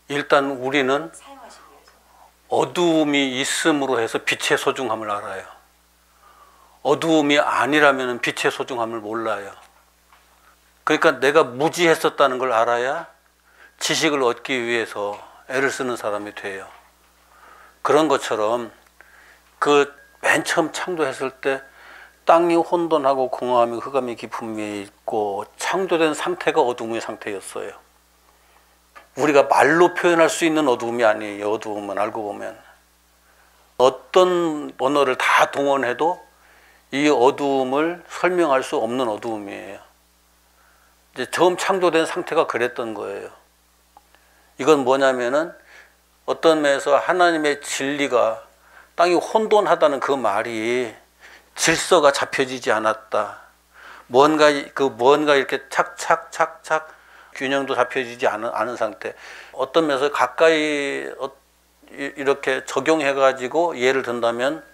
일단 우리는 사용하시기 위해서. 어두움이 있음으로 해서 빛의 소중함을 알아요. 어두움이 아니라면 빛의 소중함을 몰라요. 그러니까 내가 무지했었다는 걸 알아야 지식을 얻기 위해서 애를 쓰는 사람이 돼요. 그런 것처럼 그 맨 처음 창조했을 때 땅이 혼돈하고 공허함이 흑암이 깊음이 있고 창조된 상태가 어두움의 상태였어요. 우리가 말로 표현할 수 있는 어두움이 아니에요. 어두움은 알고 보면 어떤 언어를 다 동원해도 이 어두움을 설명할 수 없는 어두움이에요. 이제 처음 창조된 상태가 그랬던 거예요. 이건 뭐냐면은 어떤 면에서 하나님의 진리가 땅이 혼돈하다는 그 말이 질서가 잡혀지지 않았다. 뭔가 이렇게 착착착착 균형도 잡혀지지 않은 상태. 어떤 면에서 가까이 이렇게 적용해가지고 예를 든다면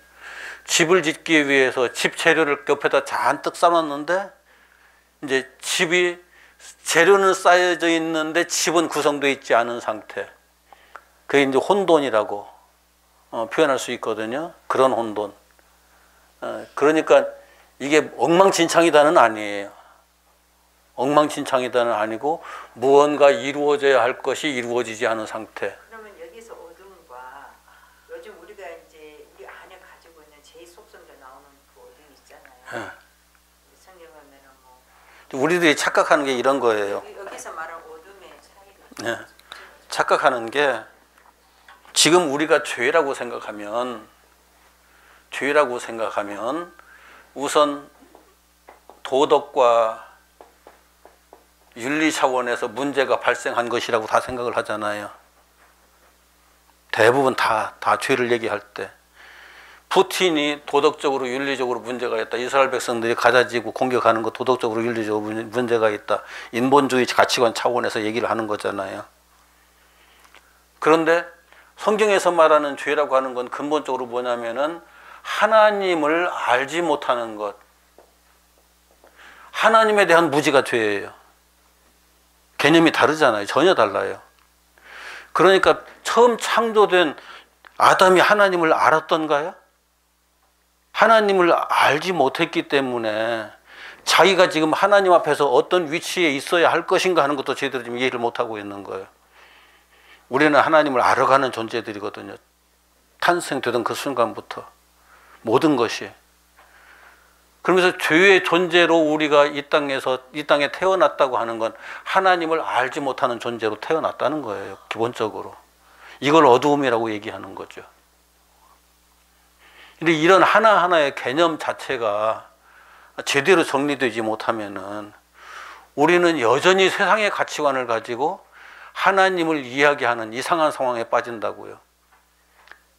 집을 짓기 위해서 집 재료를 옆에다 잔뜩 쌓아놨는데 이제 집이 재료는 쌓여져 있는데 집은 구성되어 있지 않은 상태. 그게 이제 혼돈이라고 표현할 수 있거든요. 그런 혼돈. 그러니까 이게 엉망진창이다는 아니에요. 엉망진창이다는 아니고 무언가 이루어져야 할 것이 이루어지지 않은 상태. 그러면 여기서 어둠과 요즘 우리가 이제 우리 안에 가지고 있는 제2속성자 나오는 그 어둠 있잖아요. 성경 보면은 뭐 우리들이 착각하는 게 이런 거예요. 여기서 말하는 어둠의 차이를 착각하는 게 지금 우리가 죄라고 생각하면 우선 도덕과 윤리 차원에서 문제가 발생한 것이라고 다 생각을 하잖아요. 대부분 다 죄를 얘기할 때 푸틴이 도덕적으로 윤리적으로 문제가 있다. 이스라엘 백성들이 가자 지고 공격하는 거 도덕적으로 윤리적으로 문제가 있다. 인본주의 가치관 차원에서 얘기를 하는 거잖아요. 그런데 성경에서 말하는 죄라고 하는 건 근본적으로 뭐냐면은 하나님을 알지 못하는 것. 하나님에 대한 무지가 죄예요. 개념이 다르잖아요. 전혀 달라요. 그러니까 처음 창조된 아담이 하나님을 알았던가요? 하나님을 알지 못했기 때문에 자기가 지금 하나님 앞에서 어떤 위치에 있어야 할 것인가 하는 것도 제대로 지금 이해를 못하고 있는 거예요. 우리는 하나님을 알아가는 존재들이거든요. 탄생되던 그 순간부터 모든 것이. 그러면서 죄의 존재로 우리가 이 땅에 태어났다고 하는 건 하나님을 알지 못하는 존재로 태어났다는 거예요. 기본적으로. 이걸 어두움이라고 얘기하는 거죠. 근데 이런 하나하나의 개념 자체가 제대로 정리되지 못하면은 우리는 여전히 세상의 가치관을 가지고 하나님을 이야기하는 이상한 상황에 빠진다고요.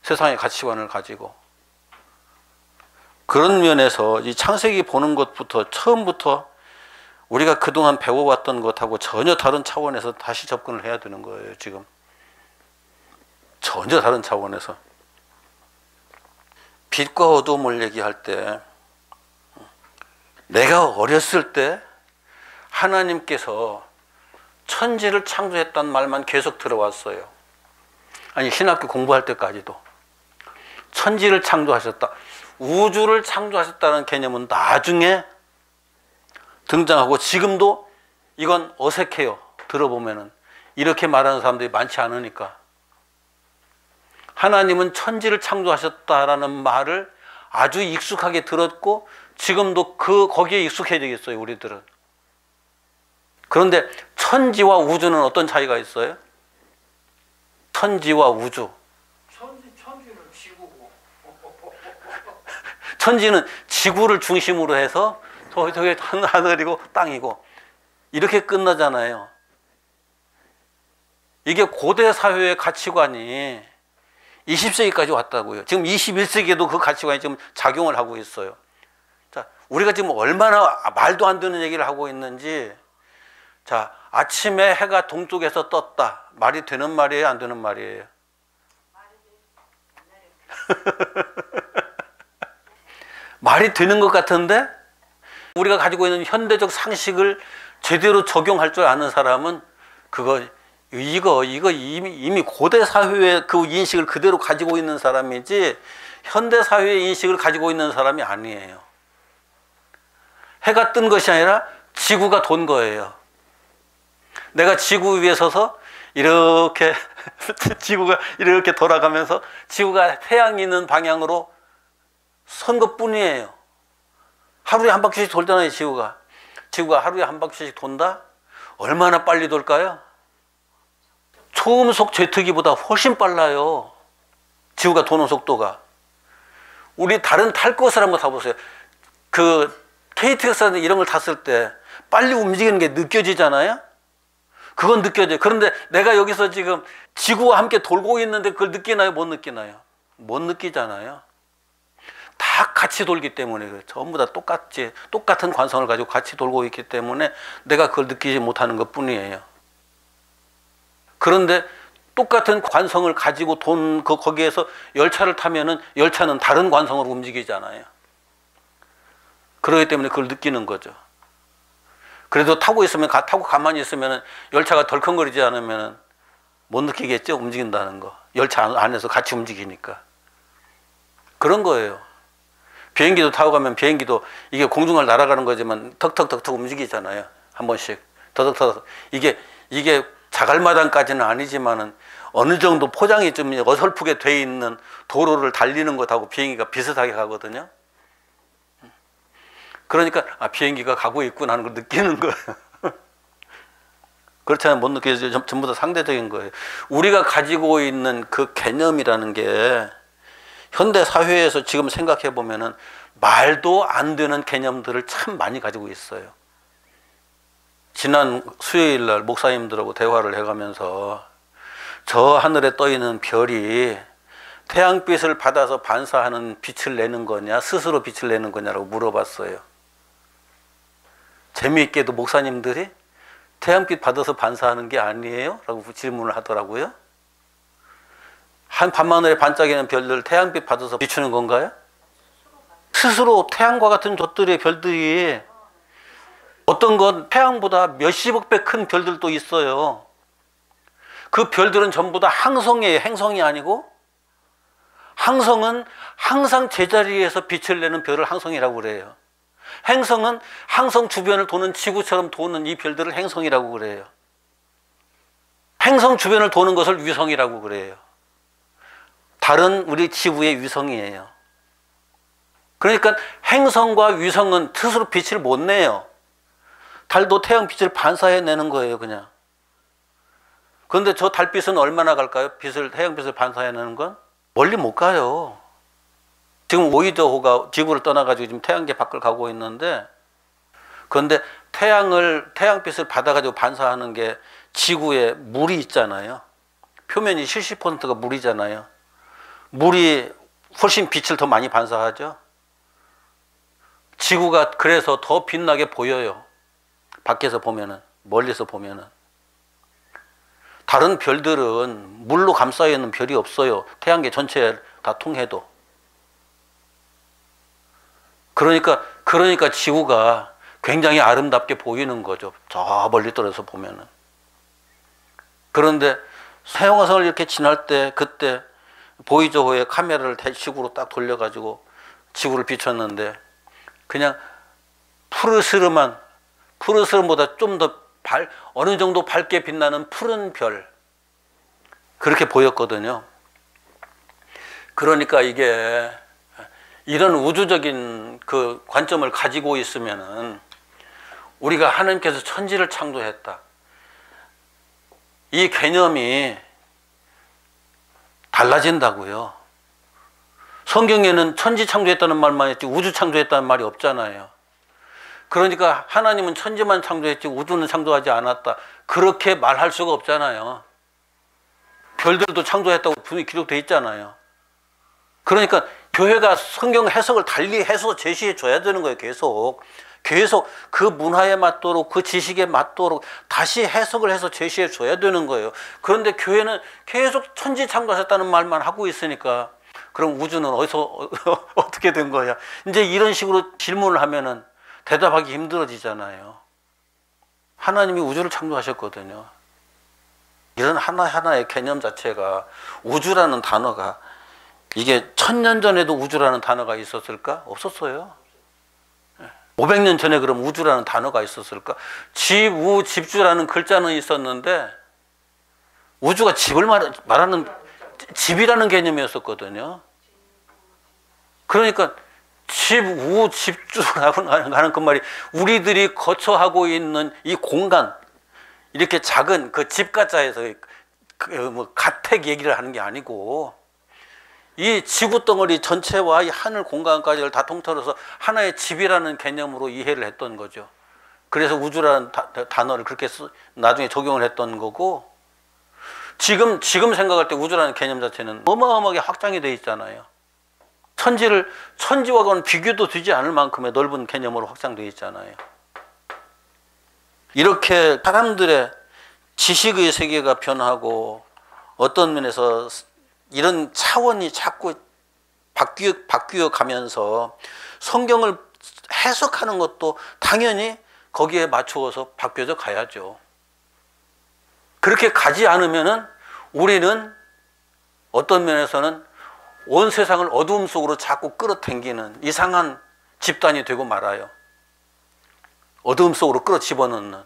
세상의 가치관을 가지고. 그런 면에서 이 창세기 보는 것부터 처음부터 우리가 그동안 배워왔던 것하고 전혀 다른 차원에서 다시 접근을 해야 되는 거예요. 지금 전혀 다른 차원에서. 빛과 어두움을 얘기할 때 내가 어렸을 때 하나님께서 천지를 창조했다는 말만 계속 들어왔어요. 아니 신학교 공부할 때까지도 천지를 창조하셨다, 우주를 창조하셨다는 개념은 나중에 등장하고 지금도 이건 어색해요. 들어보면은 이렇게 말하는 사람들이 많지 않으니까. 하나님은 천지를 창조하셨다라는 말을 아주 익숙하게 들었고 지금도 거기에 익숙해지겠어요. 우리들은. 그런데 천지와 우주는 어떤 차이가 있어요? 천지와 우주. 천지는 지구고. 천지는 지구를 중심으로 해서 저게 하늘이고 땅이고 이렇게 끝나잖아요. 이게 고대 사회의 가치관이 20세기까지 왔다고요. 지금 21세기에도 그 가치관이 지금 작용을 하고 있어요. 자, 우리가 지금 얼마나 말도 안 되는 얘기를 하고 있는지. 자, 아침에 해가 동쪽에서 떴다. 말이 되는 말이에요? 안 되는 말이에요? 말이 되는 것 같은데 우리가 가지고 있는 현대적 상식을 제대로 적용할 줄 아는 사람은 그거 이거 이미 고대 사회의 그 인식을 그대로 가지고 있는 사람이지 현대 사회의 인식을 가지고 있는 사람이 아니에요. 해가 뜬 것이 아니라 지구가 돈 거예요. 내가 지구 위에 서서 이렇게 지구가 이렇게 돌아가면서 지구가 태양이 있는 방향으로 선 것뿐이에요. 하루에 한 바퀴씩 돌잖아요, 지구가. 지구가 하루에 한 바퀴씩 돈다? 얼마나 빨리 돌까요? 초음속 제트기보다 훨씬 빨라요. 지구가 도는 속도가. 우리 다른 탈 것을 한번 타보세요. 그 KTX 이런 걸 탔을 때 빨리 움직이는 게 느껴지잖아요. 그건 느껴져요. 그런데 내가 여기서 지금 지구와 함께 돌고 있는데 그걸 느끼나요? 못 느끼나요? 못 느끼잖아요. 다 같이 돌기 때문에 그래요. 전부 다 똑같은 관성을 가지고 같이 돌고 있기 때문에 내가 그걸 느끼지 못하는 것 뿐이에요. 그런데 똑같은 관성을 가지고 거기에서 열차를 타면은 열차는 다른 관성으로 움직이잖아요. 그렇기 때문에 그걸 느끼는 거죠. 그래도 타고 가만히 있으면 열차가 덜컹거리지 않으면 못 느끼겠죠? 움직인다는 거. 열차 안에서 같이 움직이니까. 그런 거예요. 비행기도 타고 가면 비행기도 이게 공중을 날아가는 거지만 턱턱턱턱 움직이잖아요. 한 번씩. 더덕더덕. 이게 자갈마당까지는 아니지만은 어느 정도 포장이 좀 어설프게 돼 있는 도로를 달리는 것하고 비행기가 비슷하게 가거든요. 그러니까 비행기가 가고 있구나 하는 걸 느끼는 거예요. 그렇지 않으면 못 느껴져요. 전부 다 상대적인 거예요. 우리가 가지고 있는 그 개념이라는 게 현대 사회에서 지금 생각해 보면은 말도 안 되는 개념들을 참 많이 가지고 있어요. 지난 수요일 날 목사님들하고 대화를 해가면서 저 하늘에 떠 있는 별이 태양빛을 받아서 반사하는 빛을 내는 거냐, 스스로 빛을 내는 거냐라고 물어봤어요. 재미있게도 목사님들이 태양빛 받아서 반사하는 게 아니에요? 라고 질문을 하더라고요. 한 밤하늘에 반짝이는 별들 태양빛 받아서 비추는 건가요? 스스로 태양과 같은 것들의 별들이 어떤 건 태양보다 몇십억 배 큰 별들도 있어요. 그 별들은 전부 다 항성이에요. 행성이 아니고. 항성은 항상 제자리에서 빛을 내는 별을 항성이라고 그래요. 행성은 항성 주변을 도는 지구처럼 도는 이 별들을 행성이라고 그래요. 행성 주변을 도는 것을 위성이라고 그래요. 다른 우리 지구의 위성이에요. 그러니까 행성과 위성은 스스로 빛을 못 내요. 달도 태양빛을 반사해내는 거예요, 그냥. 그런데 저 달빛은 얼마나 갈까요? 태양빛을 반사해내는 건? 멀리 못 가요. 지금 오이드호가 지구를 떠나가지고 지금 태양계 밖을 가고 있는데, 그런데 태양빛을 받아가지고 반사하는 게 지구에 물이 있잖아요. 표면이 70%가 물이잖아요. 물이 훨씬 빛을 더 많이 반사하죠. 지구가 그래서 더 빛나게 보여요. 밖에서 보면은, 멀리서 보면은. 다른 별들은 물로 감싸여 있는 별이 없어요. 태양계 전체에 다 통해도. 그러니까 지구가 굉장히 아름답게 보이는 거죠. 저 멀리 떨어져서 보면은. 그런데 태양성을 이렇게 지날 때, 그때 보이저호의 카메라를 대식으로 딱 돌려가지고 지구를 비췄는데, 그냥 푸르스름보다 좀 더 어느 정도 밝게 빛나는 푸른 별, 그렇게 보였거든요. 그러니까 이게 이런 우주적인 그 관점을 가지고 있으면은 우리가 하나님께서 천지를 창조했다, 이 개념이 달라진다고요. 성경에는 천지 창조했다는 말만 했지 우주 창조했다는 말이 없잖아요. 그러니까 하나님은 천지만 창조했지 우주는 창조하지 않았다, 그렇게 말할 수가 없잖아요. 별들도 창조했다고 분명히 기록되어 있잖아요. 그러니까 교회가 성경 해석을 달리 해서 제시해 줘야 되는 거예요. 계속 그 문화에 맞도록, 그 지식에 맞도록 다시 해석을 해서 제시해 줘야 되는 거예요. 그런데 교회는 계속 천지 창조하셨다는 말만 하고 있으니까 그럼 우주는 어디서 어떻게 된 거야? 이제 이런 식으로 질문을 하면은 대답하기 힘들어지잖아요. 하나님이 우주를 창조하셨거든요. 이런 하나하나의 개념 자체가, 우주라는 단어가, 이게 1000년 전에도 우주라는 단어가 있었을까? 없었어요. 500년 전에 그럼 우주라는 단어가 있었을까? 집주라는 글자는 있었는데 우주가 집을 말하는, 집이라는 개념이었었거든요. 그러니까 집주라고 하는 그 말이 우리들이 거처하고 있는 이 공간, 이렇게 작은 그 집가짜에서 뭐 가택 얘기를 하는 게 아니고, 이 지구 덩어리 전체와 이 하늘 공간까지를 다 통틀어서 하나의 집이라는 개념으로 이해를 했던 거죠. 그래서 우주라는 단어를 그렇게 나중에 적용을 했던 거고, 지금 생각할 때 우주라는 개념 자체는 어마어마하게 확장이 돼 있잖아요. 천지와는 비교도 되지 않을 만큼의 넓은 개념으로 확장되어 있잖아요. 이렇게 사람들의 지식의 세계가 변하고, 어떤 면에서 이런 차원이 자꾸 바뀌어 가면서 성경을 해석하는 것도 당연히 거기에 맞추어서 바뀌어져 가야죠. 그렇게 가지 않으면은 우리는 어떤 면에서는 온 세상을 어두움 속으로 자꾸 끌어당기는 이상한 집단이 되고 말아요. 어두움 속으로 끌어 집어넣는.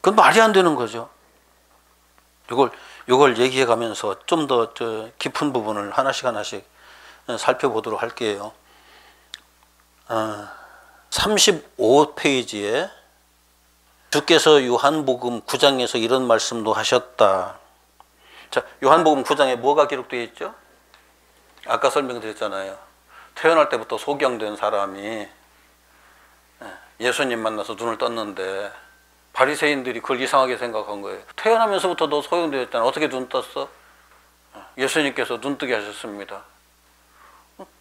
그건 말이 안 되는 거죠. 이걸 얘기해 가면서 좀 더 깊은 부분을 하나씩 살펴보도록 할게요. 35페이지에 주께서 요한복음 9장에서 이런 말씀도 하셨다. 자, 요한복음 9장에 뭐가 기록되어 있죠? 아까 설명드렸잖아요. 태어날 때부터 소경된 사람이 예수님 만나서 눈을 떴는데 바리새인들이 그걸 이상하게 생각한 거예요. 태어나면서부터 너 소경되었잖아. 어떻게 눈 떴어? 예수님께서 눈 뜨게 하셨습니다.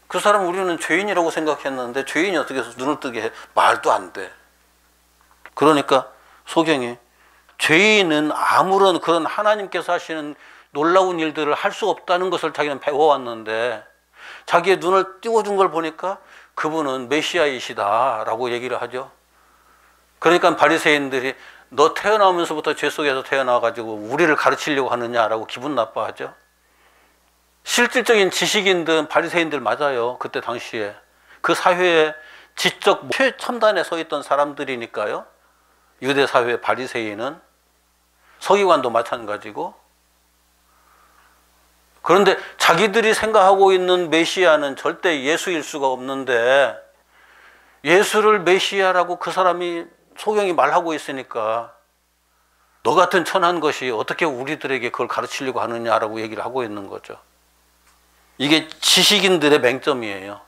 그 사람 우리는 죄인이라고 생각했는데 죄인이 어떻게 해서 눈을 뜨게 해? 말도 안 돼. 그러니까 소경이, 죄인은 아무런 그런 하나님께서 하시는 놀라운 일들을 할 수 없다는 것을 자기는 배워왔는데, 자기의 눈을 띄워준 걸 보니까 그분은 메시아이시다 라고 얘기를 하죠. 그러니까 바리새인들이 너 태어나면서부터 죄 속에서 태어나가지고 우리를 가르치려고 하느냐라고 기분 나빠하죠. 실질적인 지식인들, 바리새인들 맞아요. 그때 당시에 그 사회에 지적 최첨단에 서 있던 사람들이니까요. 유대 사회의 바리새인은, 서기관도 마찬가지고. 그런데 자기들이 생각하고 있는 메시아는 절대 예수일 수가 없는데, 예수를 메시아라고 그 사람이, 소경이 말하고 있으니까 너 같은 천한 것이 어떻게 우리들에게 그걸 가르치려고 하느냐라고 얘기를 하고 있는 거죠. 이게 지식인들의 맹점이에요.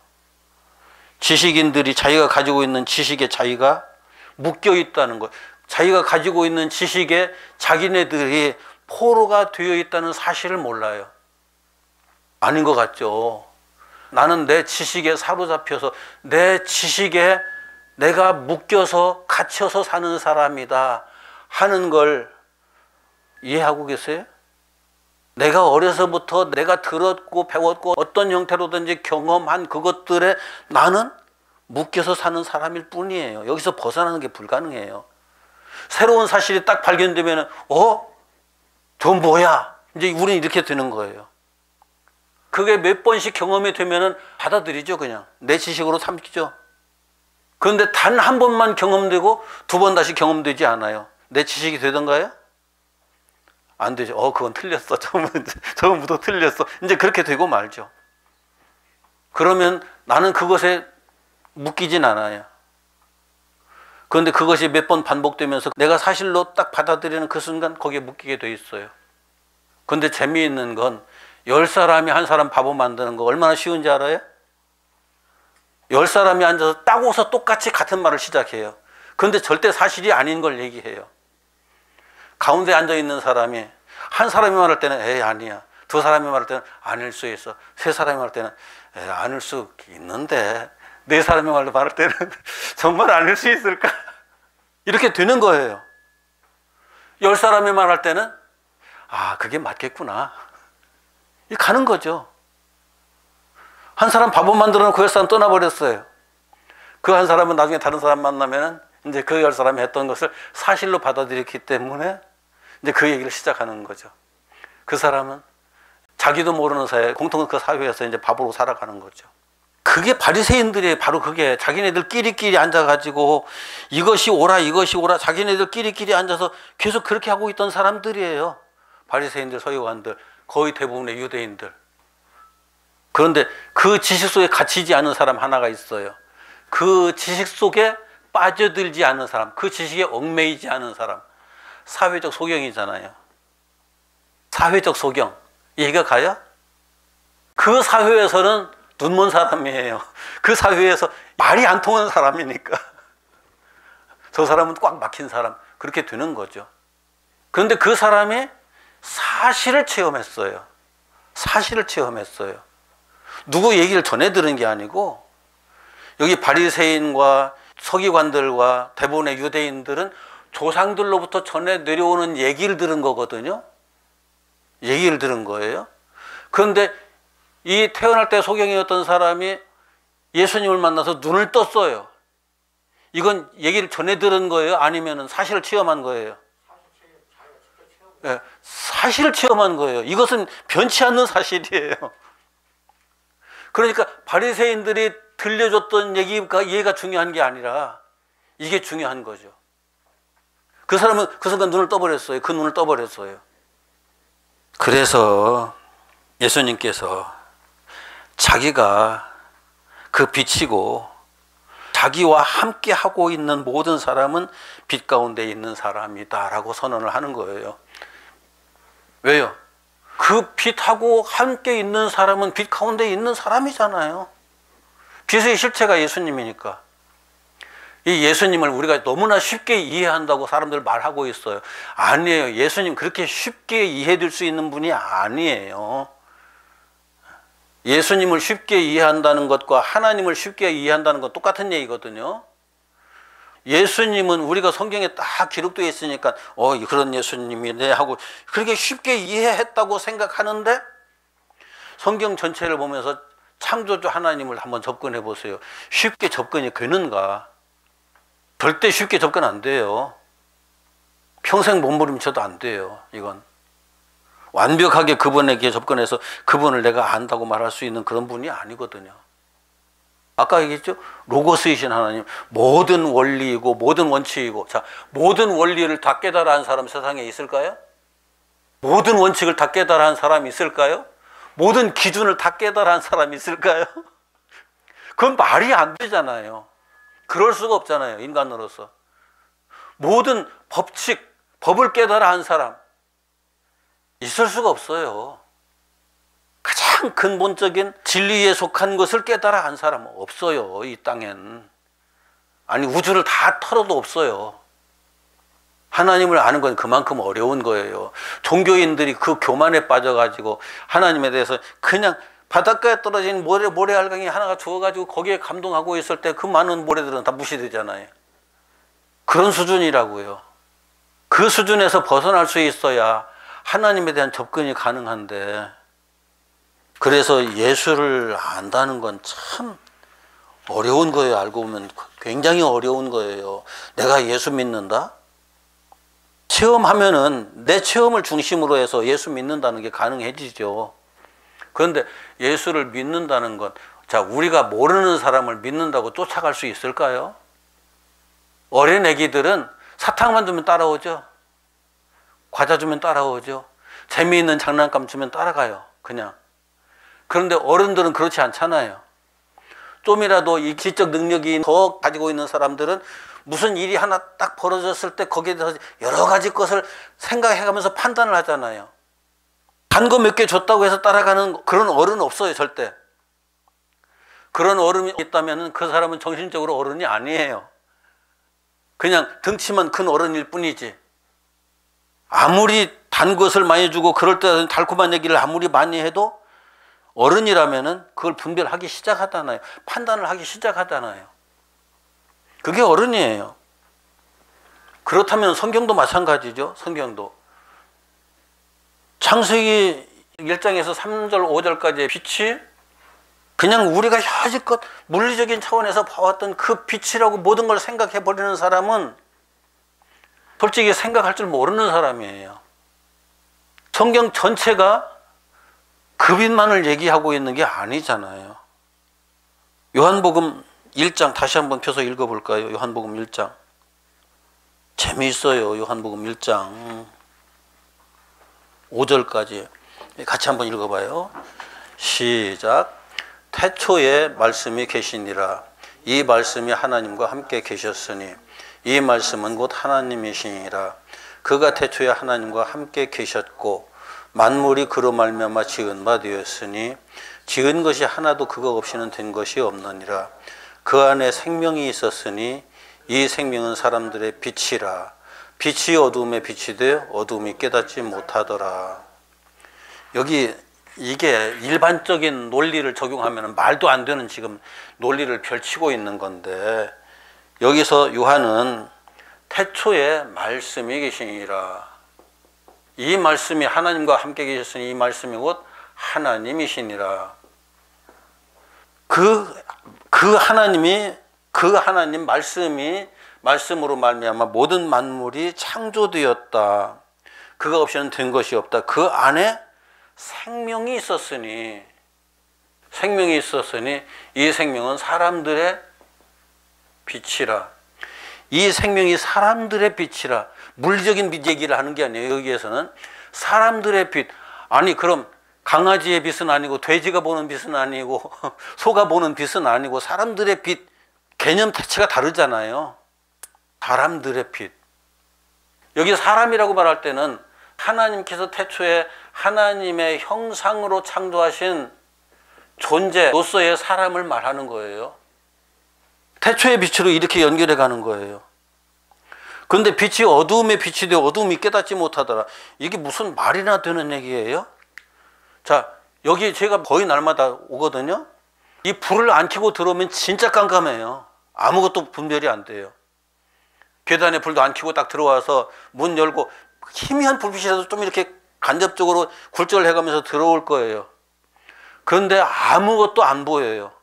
지식인들이 자기가 가지고 있는 지식에 자기가 묶여 있다는 것, 자기가 가지고 있는 지식에 자기네들이 포로가 되어 있다는 사실을 몰라요. 아닌 것 같죠. 나는 내 지식에 사로잡혀서 내 지식에 내가 묶여서 갇혀서 사는 사람이다 하는 걸 이해하고 계세요? 내가 어려서부터 내가 들었고 배웠고 어떤 형태로든지 경험한 그것들에 나는 묶여서 사는 사람일 뿐이에요. 여기서 벗어나는 게 불가능해요. 새로운 사실이 딱 발견되면 저 뭐야? 이제 우리는 이렇게 되는 거예요. 그게 몇 번씩 경험이 되면은 받아들이죠. 그냥 내 지식으로 삼키죠. 그런데 단 한 번만 경험되고 두 번 다시 경험되지 않아요. 내 지식이 되던가요? 안 되죠. 그건 틀렸어. 저번부터 틀렸어. 이제 그렇게 되고 말죠. 그러면 나는 그것에 묶이진 않아요. 그런데 그것이 몇 번 반복되면서 내가 사실로 딱 받아들이는 그 순간 거기에 묶이게 돼 있어요. 그런데 재미있는 건 10사람이 한 사람 바보 만드는 거 얼마나 쉬운지 알아요? 10사람이 앉아서 딱 웃어 똑같이 같은 말을 시작해요. 그런데 절대 사실이 아닌 걸 얘기해요. 가운데 앉아있는 사람이, 한 사람이 말할 때는 아니야. 두 사람이 말할 때는 아닐 수 있어. 세 사람이 말할 때는 아닐 수 있는데, 네 사람이 말할 때는 정말 아닐 수 있을까? 이렇게 되는 거예요. 10사람이 말할 때는 그게 맞겠구나. 이 가는 거죠. 한 사람 바보 만들어 놓고 10사람 떠나버렸어요. 그 한 사람은 나중에 다른 사람 만나면은 이제 그 10사람이 했던 것을 사실로 받아들였기 때문에 이제 그 얘기를 시작하는 거죠. 그 사람은 자기도 모르는 사이에 공통 그 사회에서 이제 밥으로 살아가는 거죠. 그게 바리새인들이 바로 그게 자기네들끼리 앉아가지고 이것이 옳아 이것이 옳아 자기네들끼리 앉아서 계속 그렇게 하고 있던 사람들이에요. 바리새인들, 서기관들, 거의 대부분의 유대인들. 그런데 그 지식 속에 갇히지 않은 사람 하나가 있어요. 그 지식 속에 빠져들지 않은 사람, 그 지식에 얽매이지 않은 사람. 사회적 소경이잖아요. 사회적 소경. 이해가 가요? 그 사회에서는 눈먼 사람이에요. 그 사회에서 말이 안 통하는 사람이니까. 저 사람은 꽉 막힌 사람. 그렇게 되는 거죠. 그런데 그 사람이 사실을 체험했어요. 사실을 체험했어요. 누구 얘기를 전해 들은 게 아니고 여기 바리새인과 서기관들과 대부분의 유대인들은 조상들로부터 전해 내려오는 얘기를 들은 거거든요. 얘기를 들은 거예요. 그런데 이 태어날 때 소경이었던 사람이 예수님을 만나서 눈을 떴어요. 이건 얘기를 전해 들은 거예요? 아니면 사실을 체험한 거예요? 네, 사실을 체험한 거예요. 이것은 변치 않는 사실이에요. 그러니까 바리새인들이 들려줬던 얘기가 중요한 게 아니라 이게 중요한 거죠. 그 사람은 그 순간 눈을 떠버렸어요. 그 눈을 떠버렸어요. 그래서 예수님께서 자기가 그 빛이고 자기와 함께 하고 있는 모든 사람은 빛 가운데 있는 사람이다 라고 선언을 하는 거예요. 왜요? 그 빛하고 함께 있는 사람은 빛 가운데 있는 사람이잖아요. 빛의 실체가 예수님이니까. 이 예수님을 우리가 너무나 쉽게 이해한다고 사람들 말하고 있어요. 아니에요. 예수님 그렇게 쉽게 이해될 수 있는 분이 아니에요. 예수님을 쉽게 이해한다는 것과 하나님을 쉽게 이해한다는 건 똑같은 얘기거든요. 예수님은 우리가 성경에 딱 기록되어 있으니까 그런 예수님이네 하고 그렇게 쉽게 이해했다고 생각하는데 성경 전체를 보면서 창조주 하나님을 한번 접근해 보세요. 쉽게 접근이 되는가? 절대 쉽게 접근 안 돼요. 평생 몸부림쳐도 안 돼요. 이건 완벽하게 그분에게 접근해서 그분을 내가 안다고 말할 수 있는 그런 분이 아니거든요. 아까 얘기했죠? 로고스이신 하나님, 모든 원리이고 모든 원칙이고. 자, 모든 원리를 다 깨달아 한 사람 세상에 있을까요? 모든 원칙을 다 깨달아 한 사람이 있을까요? 모든 기준을 다 깨달아 한 사람이 있을까요? 그건 말이 안 되잖아요. 그럴 수가 없잖아요. 인간으로서. 모든 법칙, 법을 깨달아 한 사람 있을 수가 없어요. 가장 근본적인 진리에 속한 것을 깨달아 한 사람은 없어요. 이 땅엔. 아니 우주를 다 털어도 없어요. 하나님을 아는 건 그만큼 어려운 거예요. 종교인들이 그 교만에 빠져가지고 하나님에 대해서 그냥 바닷가에 떨어진 모래알갱이 하나가 주워가지고 거기에 감동하고 있을 때 그 많은 모래들은 다 무시되잖아요. 그런 수준이라고요. 그 수준에서 벗어날 수 있어야 하나님에 대한 접근이 가능한데, 그래서 예수를 안다는 건 참 어려운 거예요. 알고 보면 굉장히 어려운 거예요. 내가 예수 믿는다? 체험하면은 내 체험을 중심으로 해서 예수 믿는다는 게 가능해지죠. 그런데 예수를 믿는다는 것, 자, 우리가 모르는 사람을 믿는다고 쫓아갈 수 있을까요? 어린 애기들은 사탕만 주면 따라오죠. 과자 주면 따라오죠. 재미있는 장난감 주면 따라가요. 그냥. 그런데 어른들은 그렇지 않잖아요. 좀이라도 이 지적 능력이 더 가지고 있는 사람들은 무슨 일이 하나 딱 벌어졌을 때 거기에 대해서 여러 가지 것을 생각해가면서 판단을 하잖아요. 단 거 몇 개 줬다고 해서 따라가는 그런 어른은 없어요. 절대. 그런 어른이 있다면 그 사람은 정신적으로 어른이 아니에요. 그냥 등치만 큰 어른일 뿐이지. 아무리 단 것을 많이 주고 그럴 때 달콤한 얘기를 아무리 많이 해도 어른이라면은 그걸 분별하기 시작하잖아요. 판단을 하기 시작하잖아요. 그게 어른이에요. 그렇다면 성경도 마찬가지죠. 성경도. 창세기 1장에서 3절, 5절까지의 빛이 그냥 우리가 여지껏 물리적인 차원에서 봐왔던 그 빛이라고 모든 걸 생각해버리는 사람은 솔직히 생각할 줄 모르는 사람이에요. 성경 전체가 그 빛만을 얘기하고 있는 게 아니잖아요. 요한복음 1장 다시 한번 펴서 읽어볼까요? 요한복음 1장. 재미있어요. 요한복음 1장 5절까지 같이 한번 읽어봐요. 시작. 태초에 말씀이 계시니라. 이 말씀이 하나님과 함께 계셨으니 이 말씀은 곧 하나님이시니라. 그가 태초에 하나님과 함께 계셨고 만물이 그로 말미암아 지은 바 되었으니 지은 것이 하나도 그거 없이는 된 것이 없느니라. 그 안에 생명이 있었으니 이 생명은 사람들의 빛이라. 빛이 어두움에 빛이 되어 어두움이 깨닫지 못하더라. 여기 이게 일반적인 논리를 적용하면 말도 안 되는 지금 논리를 펼치고 있는 건데, 여기서 요한은 태초에 말씀이 계시니라. 이 말씀이 하나님과 함께 계셨으니 이 말씀이 곧 하나님이시니라. 그 하나님 말씀이 말씀으로 말미암아 모든 만물이 창조되었다. 그가 없이는 된 것이 없다. 그 안에 생명이 있었으니 이 생명은 사람들의 빛이라. 이 생명이 사람들의 빛이라. 물리적인 빛 얘기를 하는 게 아니에요. 여기에서는 사람들의 빛. 아니 그럼 강아지의 빛은 아니고 돼지가 보는 빛은 아니고 소가 보는 빛은 아니고 사람들의 빛, 개념 자체가 다르잖아요. 사람들의 빛. 여기 사람이라고 말할 때는 하나님께서 태초에 하나님의 형상으로 창조하신 존재로서의 사람을 말하는 거예요. 태초의 빛으로 이렇게 연결해 가는 거예요. 그런데 빛이 어두움에 빛이 되어 어두움이 깨닫지 못하더라. 이게 무슨 말이나 되는 얘기예요? 자, 여기 제가 거의 날마다 오거든요. 이 불을 안 켜고 들어오면 진짜 깜깜해요. 아무것도 분별이 안 돼요. 계단에 불도 안 켜고 딱 들어와서 문 열고 희미한 불빛이라도 좀 이렇게 간접적으로 굴절을 해가면서 들어올 거예요. 그런데 아무것도 안 보여요.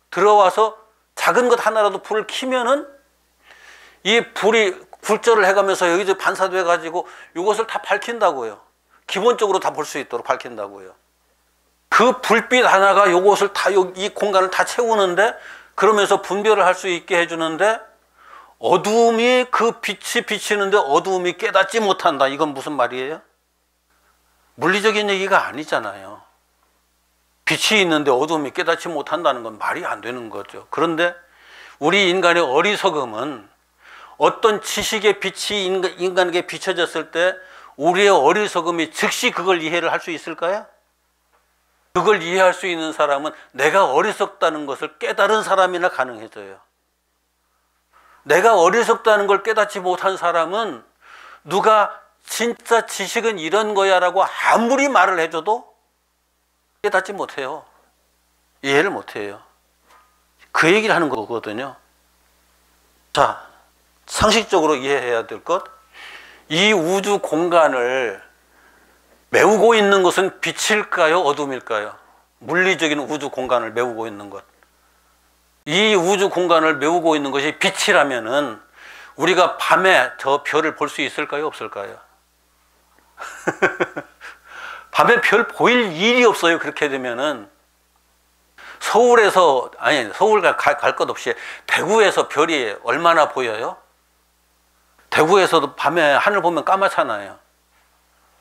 들어와서 작은 것 하나라도 불을 켜면은 이 불이 굴절을 해가면서 여기서 반사돼 가지고 이것을 다 밝힌다고요. 기본적으로 다 볼 수 있도록 밝힌다고요. 그 불빛 하나가 이것을 다, 이 공간을 다 채우는데, 그러면서 분별을 할 수 있게 해주는데, 어두움이 그 빛이 비치는데 어두움이 깨닫지 못한다. 이건 무슨 말이에요? 물리적인 얘기가 아니잖아요. 빛이 있는데 어두움이 깨닫지 못한다는 건 말이 안 되는 거죠. 그런데 우리 인간의 어리석음은 어떤 지식의 빛이 인간에게 비춰졌을 때 우리의 어리석음이 즉시 그걸 이해를 할 수 있을까요? 그걸 이해할 수 있는 사람은 내가 어리석다는 것을 깨달은 사람이나 가능해져요. 내가 어리석다는 걸 깨닫지 못한 사람은 누가 진짜 지식은 이런 거야 라고 아무리 말을 해줘도 깨닫지 못해요. 이해를 못해요. 그 얘기를 하는 거거든요. 자, 상식적으로 이해해야 될 것, 이 우주 공간을 메우고 있는 것은 빛일까요? 어둠일까요? 물리적인 우주 공간을 메우고 있는 것. 이 우주 공간을 메우고 있는 것이 빛이라면은 우리가 밤에 저 별을 볼 수 있을까요? 없을까요? 밤에 별 보일 일이 없어요. 그렇게 되면은 서울에서, 아니 서울 갈 것 없이 대구에서 별이 얼마나 보여요? 대구에서도 밤에 하늘 보면 까맣잖아요.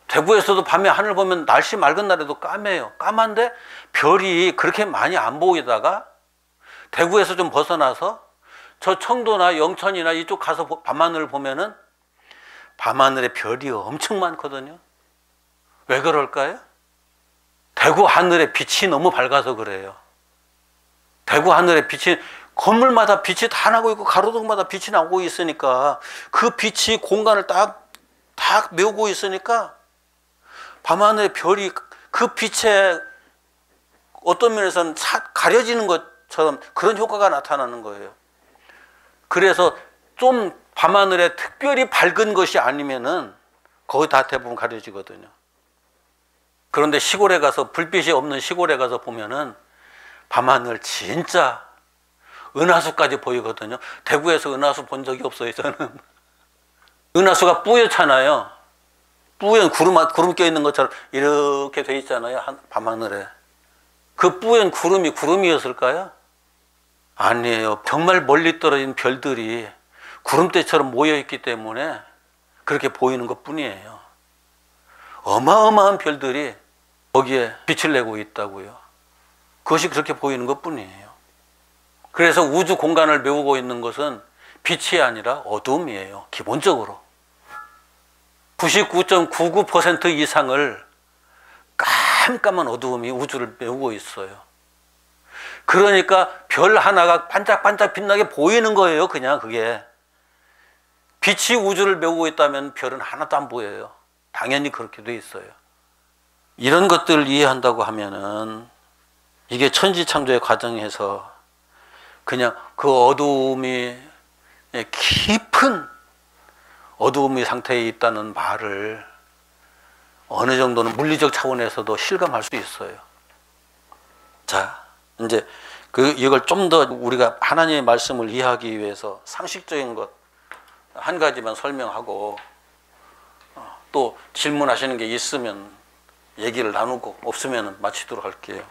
대구에서도 밤에 하늘 보면 날씨 맑은 날에도 까매요. 까만데 별이 그렇게 많이 안 보이다가 대구에서 좀 벗어나서 저 청도나 영천이나 이쪽 가서 밤하늘을 보면은 밤하늘에 별이 엄청 많거든요. 왜 그럴까요? 대구 하늘에 빛이 너무 밝아서 그래요. 대구 하늘에 빛이, 건물마다 빛이 다 나고 있고 가로등마다 빛이 나고 있으니까 그 빛이 공간을 딱 메우고 있으니까 밤하늘에 별이 그 빛에 어떤 면에서는 가려지는 것처럼 그런 효과가 나타나는 거예요. 그래서 좀 밤하늘에 특별히 밝은 것이 아니면은 거의 다 대부분 가려지거든요. 그런데 시골에 가서, 불빛이 없는 시골에 가서 보면은 밤하늘 진짜 은하수까지 보이거든요. 대구에서 은하수 본 적이 없어요, 저는. 은하수가 뿌옇잖아요. 뿌연 구름 껴 있는 것처럼 이렇게 돼 있잖아요. 밤하늘에. 그 뿌연 구름이었을까요? 아니에요. 정말 멀리 떨어진 별들이 구름대처럼 모여 있기 때문에 그렇게 보이는 것 뿐이에요. 어마어마한 별들이 거기에 빛을 내고 있다고요. 그것이 그렇게 보이는 것 뿐이에요. 그래서 우주 공간을 메우고 있는 것은 빛이 아니라 어두움이에요. 기본적으로 99.99% 이상을 깜깜한 어두움이 우주를 메우고 있어요. 그러니까 별 하나가 반짝반짝 빛나게 보이는 거예요. 그냥 그게. 빛이 우주를 메우고 있다면 별은 하나도 안 보여요. 당연히 그렇게 돼 있어요. 이런 것들을 이해한다고 하면은 이게 천지창조의 과정에서 그냥 그 어두움이 깊은 어두움의 상태에 있다는 말을 어느 정도는 물리적 차원에서도 실감할 수 있어요. 자, 이제 이걸 좀 더 우리가 하나님의 말씀을 이해하기 위해서 상식적인 것 한 가지만 설명하고 또 질문하시는 게 있으면 얘기를 나누고 없으면 마치도록 할게요.